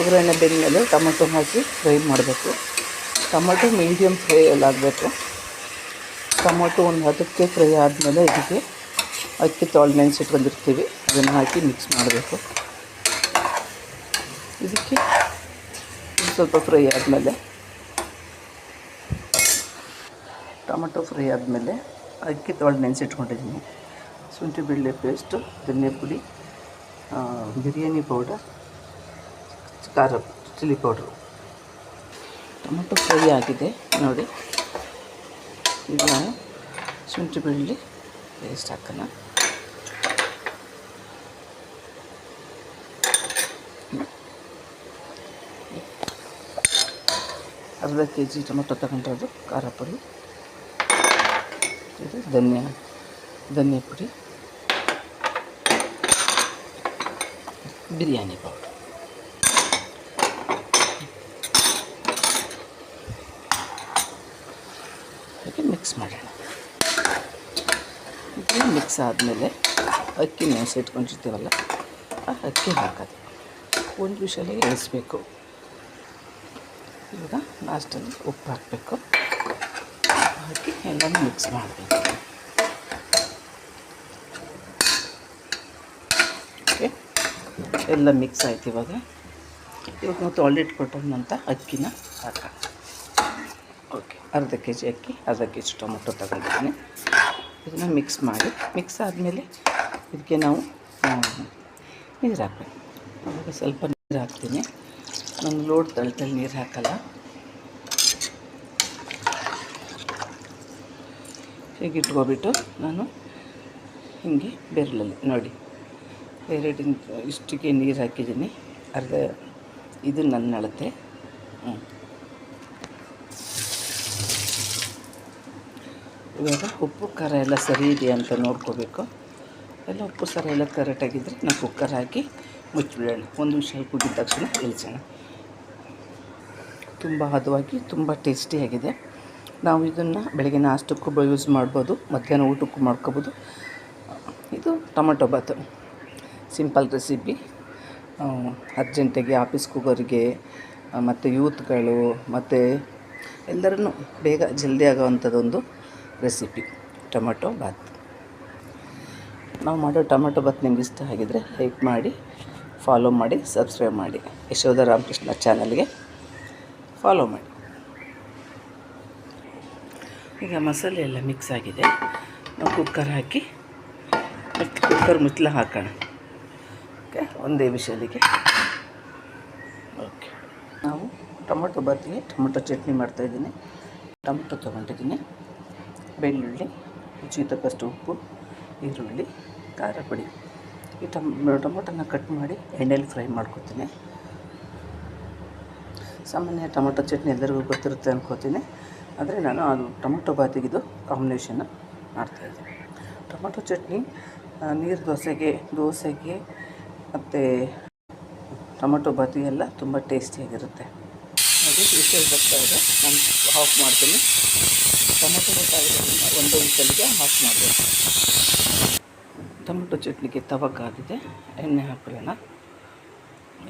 ಒಗ್ಗರಣೆ ಬೆಂದಮೇಲೆ ಟೊಮೊಟೊ ಹಾಕಿ ಫ್ರೈ ಮಾಡಬೇಕು. Tomato medium ಫ್ರೈಯಲ್ಲಿ ಆಗಬೇಕು. ಟೊಮೊಟೊ ಒಂದು ಹದಕ್ಕೆ ಫ್ರೈ ಆದಮೇಲೆ ಇದಕ್ಕೆ ಅಕ್ಕಿ ತೊಳೆದು ನೆನೆಸಿಟ್ಕೊಂಡಿರ್ತೀವಿ, ಅದನ್ನು ಹಾಕಿ ಮಿಕ್ಸ್ ಮಾಡಬೇಕು. ಇದಕ್ಕೆ ಸ್ವಲ್ಪ ಫ್ರೈ ಆದಮೇಲೆ ಟೊಮೊಟೊ ಫ್ರೈ ಆದಮೇಲೆ ಅಕ್ಕಿ ತೊಳೆದು ನೆನೆಸಿಟ್ಕೊಂಡಿದ್ದೀನಿ, ಶುಂಠಿ ಬೆಳ್ಳುಳ್ಳಿ ಪೇಸ್ಟು, ಧನಿಯಾ ಪುಡಿ, ಬಿರಿಯಾನಿ ಪೌಡರ್, ಖಾರ ಚಿಲ್ಲಿ ಪೌಡ್ರು. ಟೊಮೊಟೊ ಫ್ರೈ ಆಗಿದೆ ನೋಡಿ. ಈಗ ನಾವು ಶುಂಠಿ ಬೆಳ್ಳುಳ್ಳಿ ಪೇಸ್ಟ್ ಹಾಕೋಣ. ಅರ್ಧ kg ಟೊಮೊಟೊ ತಗೊಂಡ್ರದು, ಖಾರ ಪುಡಿ, ಇದು ಧನಿಯಾ ಪುಡಿ, ಬಿರಿಯಾನಿ ಪೌಡರ್. ಹಾಗೆ ಮಿಕ್ಸ್ ಮಾಡೋಣ. ಇದು ಮಿಕ್ಸ್ ಆದಮೇಲೆ ಅಕ್ಕಿ ನೆನೆಸಿಟ್ಕೊಂಡಿರ್ತೀವಲ್ಲ, ಆ ಅಕ್ಕಿ ಹಾಕೋದು. ಒಂದು ವಿಷಯಲ್ಲೇ ಇಳಿಸ್ಬೇಕು. ಇವಾಗ ಲಾಸ್ಟಲ್ಲಿ ಉಪ್ಪು ಹಾಕಬೇಕು, ಹಾಕಿ ಎಲ್ಲನೂ ಮಿಕ್ಸ್ ಮಾಡಬೇಕು. ಓಕೆ, ಎಲ್ಲ ಮಿಕ್ಸ್ ಆಯ್ತು. ಇವಾಗ ನಾವು ತೊಳೆದಿಟ್ಕೊಟ್ಟಂಥ ಅಕ್ಕಿನ ಹಾಕೋಣ. ಓಕೆ, ಅರ್ಧ kg ಅಕ್ಕಿ, ಅರ್ಧ kg ಟೊಮೊಟೊ ತಗೊಂಡಿದ್ದೀನಿ. ಇದನ್ನು ಮಿಕ್ಸ್ ಮಾಡಿ, ಮಿಕ್ಸ್ ಆದಮೇಲೆ ಇದಕ್ಕೆ ನಾವು ನೀರು ಹಾಕಬೇಕು. ಅವಾಗ ಸ್ವಲ್ಪ ನೀರು ಹಾಕ್ತೀನಿ. ನಾನು ಲೋಡ್ ತಳ್ಳಿ ನೀರು ಹಾಕಲ್ಲ. ಹೀಗೆ ಇಟ್ಕೊಬಿಟ್ಟು ನಾನು ಹೀಗೆ ಬೆರಳಲ್ಲಿ ನೋಡಿ ಇಷ್ಟಿಗೆ ನೀರು ಹಾಕಿದ್ದೀನಿ. ಅರ್ಧ ಇದು ನನ್ನ ಅಳತೆ. ಇವಾಗ ಉಪ್ಪು ಖಾರ ಎಲ್ಲ ಸರಿ ಇದೆಯಾ ಅಂತ ನೋಡ್ಕೋಬೇಕು. ಎಲ್ಲ ಉಪ್ಪು ಖಾರ ಎಲ್ಲ ಕರೆಕ್ಟಾಗಿದ್ದರೆ ನಾವು ಕುಕ್ಕರ್ ಹಾಕಿ ಮುಚ್ಚಿಬಿಡೋಣ. ಒಂದು ವಿಷಲ್ ಕುದಿದ ತಕ್ಷಣ ಇಳಿಸೋಣ. ತುಂಬ ಹದವಾಗಿ ತುಂಬ ಟೇಸ್ಟಿಯಾಗಿದೆ. ನಾವು ಇದನ್ನು ಬೆಳಗ್ಗೆ ನಾಷ್ಟಕ್ಕೂ ಯೂಸ್ ಮಾಡ್ಬೋದು, ಮಧ್ಯಾಹ್ನ ಊಟಕ್ಕೂ ಮಾಡ್ಕೋಬೋದು. ಇದು ಟೊಮೊಟೊ ಬಾತು ಸಿಂಪಲ್ ರೆಸಿಪಿ. ಅರ್ಜೆಂಟಿಗೆ ಆಫೀಸ್ಗೆ ಹೋಗೋರಿಗೆ ಮತ್ತು ಯೂತ್ಗಳು ಮತ್ತು ಎಲ್ಲರೂ ಬೇಗ ಜಲ್ದಿ ಆಗೋವಂಥದ್ದೊಂದು ರೆಸಿಪಿ ಟೊಮೊಟೊ ಬಾತ್. ನಾವು ಮಾಡೋ ಟೊಮೊಟೊ ಬಾತ್ ನಿಮ್ಗೆ ಇಷ್ಟ ಆಗಿದ್ದರೆ ಲೈಕ್ ಮಾಡಿ, ಫಾಲೋ ಮಾಡಿ, ಸಬ್ಸ್ಕ್ರೈಬ್ ಮಾಡಿ. ಯಶೋಧ ರಾಮಕೃಷ್ಣ ಚಾನಲ್ಗೆ ಫಾಲೋ ಮಾಡಿ. ಈಗ ಮಸಾಲೆ ಎಲ್ಲ ಮಿಕ್ಸ್ ಆಗಿದೆ. ನಾವು ಕುಕ್ಕರ್ ಹಾಕಿ ಕುಕ್ಕರ್ ಮುಚ್ಚಳ ಹಾಕೋಣ. ಓಕೆ, ಒಂದೇ ವಿಷಯಲಿಗೆ. ಓಕೆ, ನಾವು ಟೊಮೊಟೊ ಬಾತಿಗೆ ಟೊಮೊಟೊ ಚಟ್ನಿ ಮಾಡ್ತಾಯಿದ್ದೀನಿ. ಟೊಮೊಟೊ ತೊಗೊಂಡಿದ್ದೀನಿ, ಬೆಳ್ಳುಳ್ಳಿ, ರುಚಿಗೆ ತಕ್ಕಷ್ಟು ಉಪ್ಪು, ಈರುಳ್ಳಿ, ಖಾರ ಪುಡಿ. ಈ ಟೊಮೊಟೊನ ಕಟ್ ಮಾಡಿ ಎಣ್ಣೆಲಿ ಫ್ರೈ ಮಾಡ್ಕೊತೀನಿ. ಸಾಮಾನ್ಯ ಟೊಮೊಟೊ ಚಟ್ನಿ ಎಲ್ಲರಿಗೂ ಗೊತ್ತಿರುತ್ತೆ ಅನ್ಕೋತೀನಿ, ಆದರೆ ನಾನು ಅದು ಟೊಮೊಟೊ ಬಾತಿಗಿದು ಕಾಂಬಿನೇಷನ್ನು ಮಾಡ್ತಾಯಿದ್ದೀನಿ. ಟೊಮೊಟೊ ಚಟ್ನಿ ನೀರು ದೋಸೆಗೆ ಮತ್ತು ಟೊಮೊಟೊ ಬಾತಿಗೆಲ್ಲ ತುಂಬ ಟೇಸ್ಟಿಯಾಗಿರುತ್ತೆ. ಅದು ವಿಷಲ್ ಬರ್ತಾಯಿದೆ, ನಾನು ಆಫ್ ಮಾಡ್ತೀನಿ. ಟೊಮೊಟೊ ಬಾತಾಗಿರೋದ್ರಿಂದ ಒಂದು ವಿಷಲ್ಗೆ ಆಫ್ ಮಾಡಬೇಕು. ಟೊಮೊಟೊ ಚಟ್ನಿಗೆ ತವ ಕಾದಿದೆ, ಎಣ್ಣೆ ಹಾಕೊಳ್ಳೋಣ.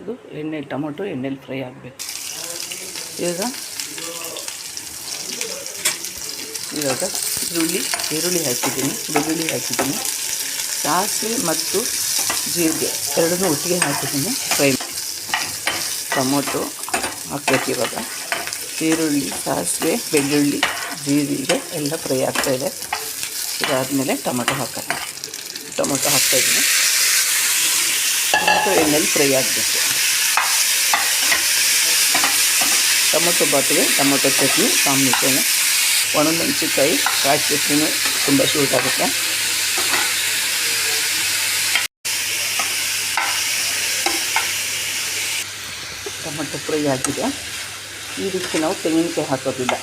ಇದು ಟೊಮೊಟೊ ಎಣ್ಣೆಲಿ ಫ್ರೈ ಆಗಬೇಕು. ಇವಾಗ ಈರುಳ್ಳಿ ಹಾಕಿದ್ದೀನಿ, ಬೆಳ್ಳುಳ್ಳಿ ಹಾಕಿದ್ದೀನಿ, ಸಾಸಿವೆ ಮತ್ತು ಜೀರಿಗೆ ಎರಡನ್ನೂ ಒಟ್ಟಿಗೆ ಹಾಕಿದ್ದೀನಿ. ಫ್ರೈ ಟೊಮೊಟೊ ಹಾಕಬೇಕು. ಇವಾಗ ಈರುಳ್ಳಿ, ಸಾಸಿವೆ, ಬೆಳ್ಳುಳ್ಳಿ, ಜೀರಿಗೆ ಎಲ್ಲ ಫ್ರೈ ಆಗ್ತಾಯಿದೆ. ಇದಾದಮೇಲೆ ಟೊಮೊಟೊ ಹಾಕೋಣ. ಟೊಮೊಟೊ ಹಾಕ್ತಾಯಿದ್ದೀನಿ. ಟೊಮೊಟೊ ಎಣ್ಣೆಲಿ ಫ್ರೈ ಆಗಬೇಕು. ಟೊಮೊಟೊ ಬಾತಿಗೆ ಟೊಮೊಟೊ ಚಟ್ನಿ ಕಾಂಬಿನೇಷನ್. ಒಣಮೆಣಸಿನ್ಕಾಯಿ, ಕಾಯಿ ಚಟ್ನಿನೂ ತುಂಬ ಸೂಟ್ ಆಗುತ್ತೆ. ಟೊಮೊಟೊ ಫ್ರೈ ಆಗಿದೆ. ಇದಕ್ಕೆ ನಾವು ತೆಂಗಿನಕಾಯಿ ಹಾಕೋದಿಲ್ಲ.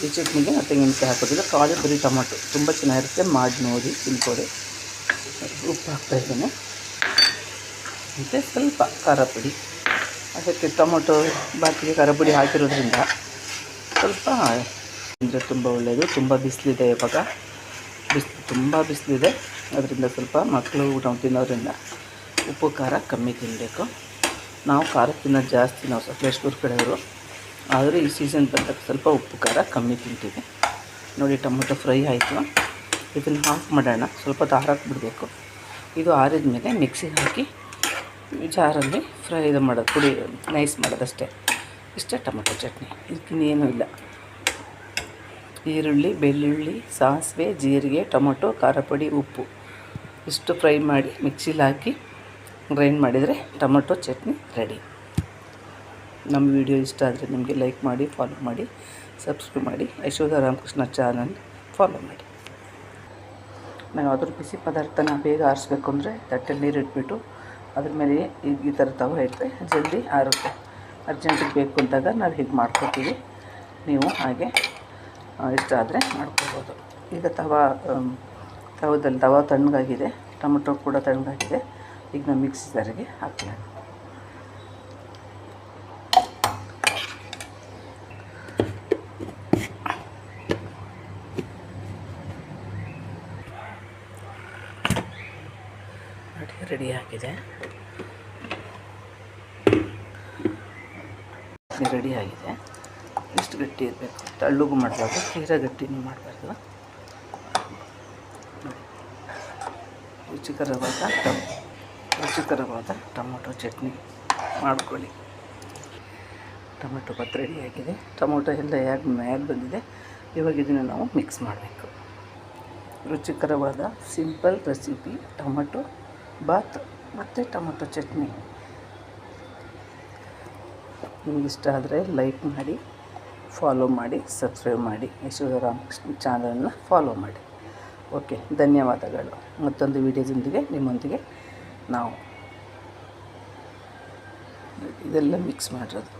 ಈ ಚಟ್ನಿಗೆ ನಾವು ತೆಂಗಿನಕಾಯಿ ಹಾಕೋದಿಲ್ಲ, ಖಾಲಿ ಬರೀ ಟೊಮೊಟೊ. ತುಂಬ ಚೆನ್ನಾಗಿರುತ್ತೆ, ಮಾಡಿ ನೋಡಿ ತಿನ್ಕೊಡಿ. ಉಪ್ಪು ಹಾಕ್ತಾಯಿದ್ದೇನೆ, ಮತ್ತು ಸ್ವಲ್ಪ ಖಾರ ಪುಡಿ. ಅದಕ್ಕೆ ಟೊಮೊಟೊ ಬಾತಿಗೆ ಖಾರ ಪುಡಿ ಹಾಕಿರೋದ್ರಿಂದ ಸ್ವಲ್ಪ ಅಂದರೆ ತುಂಬ ಒಳ್ಳೆಯದು. ತುಂಬ ಬಿಸಿಲಿದೆ ಇವಾಗ, ತುಂಬ ಬಿಸಿಲಿದೆ. ಅದರಿಂದ ಸ್ವಲ್ಪ ಮಕ್ಕಳು ಊಟ ತಿನ್ನೋದ್ರಿಂದ ಉಪ್ಪು ಖಾರ ಕಮ್ಮಿ ತಿನ್ನಬೇಕು. ನಾವು ಖಾರಕ್ಕಿಂತ ಜಾಸ್ತಿ ನಾವು ಸಕಲೇಶ್ಪುರ ಕಡೆಯವರು, ಆದರೆ ಈ ಸೀಸನ್ ಬಂದಾಗ ಸ್ವಲ್ಪ ಉಪ್ಪು ಖಾರ ಕಮ್ಮಿ ತಿಂತೀವಿ. ನೋಡಿ ಟೊಮೊಟೊ ಫ್ರೈ ಆಯಿತು. ಇದನ್ನು ಆಫ್ ಮಾಡೋಣ, ಸ್ವಲ್ಪ ಆರಕ್ಕೆ ಬಿಡಬೇಕು. ಇದು ಆರಿದ ಮೇಲೆ ಮಿಕ್ಸಿಗೆ ಹಾಕಿ ಜಾರಲ್ಲಿ ಇದು ಮಾಡೋದು, ಪುಡಿ ನೈಸ್ ಮಾಡೋದಷ್ಟೇ. ಇಷ್ಟೇ ಟೊಮೊಟೊ ಚಟ್ನಿ, ಇದಕ್ಕಿನ್ನೇನೂ ಇಲ್ಲ. ಈರುಳ್ಳಿ, ಬೆಳ್ಳುಳ್ಳಿ, ಸಾಸಿವೆ, ಜೀರಿಗೆ, ಟೊಮೊಟೊ, ಖಾರ ಪುಡಿ, ಉಪ್ಪು ಇಷ್ಟು ಫ್ರೈ ಮಾಡಿ ಮಿಕ್ಸಿಲಿ ಹಾಕಿ ಗ್ರೈಂಡ್ ಮಾಡಿದರೆ ಟೊಮೊಟೊ ಚಟ್ನಿ ರೆಡಿ. ನಮ್ಮ ವಿಡಿಯೋ ಇಷ್ಟ ಆದರೆ ನಿಮಗೆ ಲೈಕ್ ಮಾಡಿ, ಫಾಲೋ ಮಾಡಿ, ಸಬ್ಸ್ಕ್ರೈಬ್ ಮಾಡಿ. ಯಶೋಧ ರಾಮಕೃಷ್ಣ ಚಾನಲ್ ಫಾಲೋ ಮಾಡಿ. ನಾವು ಅದ್ರ ಬಿಸಿ ಪದಾರ್ಥನ ಬೇಗ ಆರಿಸ್ಬೇಕು ಅಂದರೆ ತಟ್ಟೆಲಿ ನೀರು ಇಟ್ಬಿಟ್ಟು ಅದ್ರ ಮೇಲೆ ಈ ಥರ ತವ ಇಟ್ಟರೆ ಜಲ್ದಿ ಆರುತ್ತೆ. ಅರ್ಜೆಂಟಿಗೆ ಬೇಕು ಅಂದಾಗ ನಾವು ಹೀಗೆ ಮಾಡ್ಕೊತೀವಿ. ನೀವು ಹಾಗೆ ಇಷ್ಟ ಆದರೆ ಮಾಡ್ಕೋಬೋದು. ಈಗ ತವ ತಣ್ಣಗಾಗಿದೆ, ಟೊಮೊಟೊ ಕೂಡ ತಣ್ಣಗಾಗಿದೆ. ಈಗ ನಾವು ಮಿಕ್ಸಿ ಜಾರಿಗೆ ಹಾಕ್ತೀನಿ. ರೆಡಿ ಆಗಿದೆ, ಇಷ್ಟು ಗಟ್ಟಿ ಇರಬೇಕು, ತಳ್ಳಗೂ ಮಾಡಬಾರ್ದು, ತೀರಾ ಗಟ್ಟಿನೂ ಮಾಡಬಾರ್ದು. ರುಚಿಕರವಾದ ಟೊಮೊಟೊ ಚಟ್ನಿ ಮಾಡ್ಕೊಳ್ಳಿ. ಟೊಮೊಟೊ ಬಾತ್ ರೆಡಿಯಾಗಿದೆ. ಟೊಮೊಟೊ ಎಲ್ಲ ಮ್ಯಾಲೆ ಬಂದಿದೆ. ಇವಾಗ ಇದನ್ನು ನಾವು ಮಿಕ್ಸ್ ಮಾಡಬೇಕು. ರುಚಿಕರವಾದ ಸಿಂಪಲ್ ರೆಸಿಪಿ ಟೊಮೊಟೊ ಬಾತ್ ಮತ್ತು ಟೊಮೊಟೊ ಚಟ್ನಿ. ನಿಮಗಿಷ್ಟ ಆದರೆ ಲೈಕ್ ಮಾಡಿ, ಫಾಲೋ ಮಾಡಿ, ಸಬ್ಸ್ಕ್ರೈಬ್ ಮಾಡಿ. ಯಶೋಧ ರಾಮಕೃಷ್ಣ ಚಾನಲನ್ನು ಫಾಲೋ ಮಾಡಿ. ಓಕೆ, ಧನ್ಯವಾದಗಳು. ಮತ್ತೊಂದು ವಿಡಿಯೋದೊಂದಿಗೆ ನಿಮ್ಮೊಂದಿಗೆ ನಾವು ಇದೆಲ್ಲ ಮಿಕ್ಸ್ ಮಾಡಿರೋದು.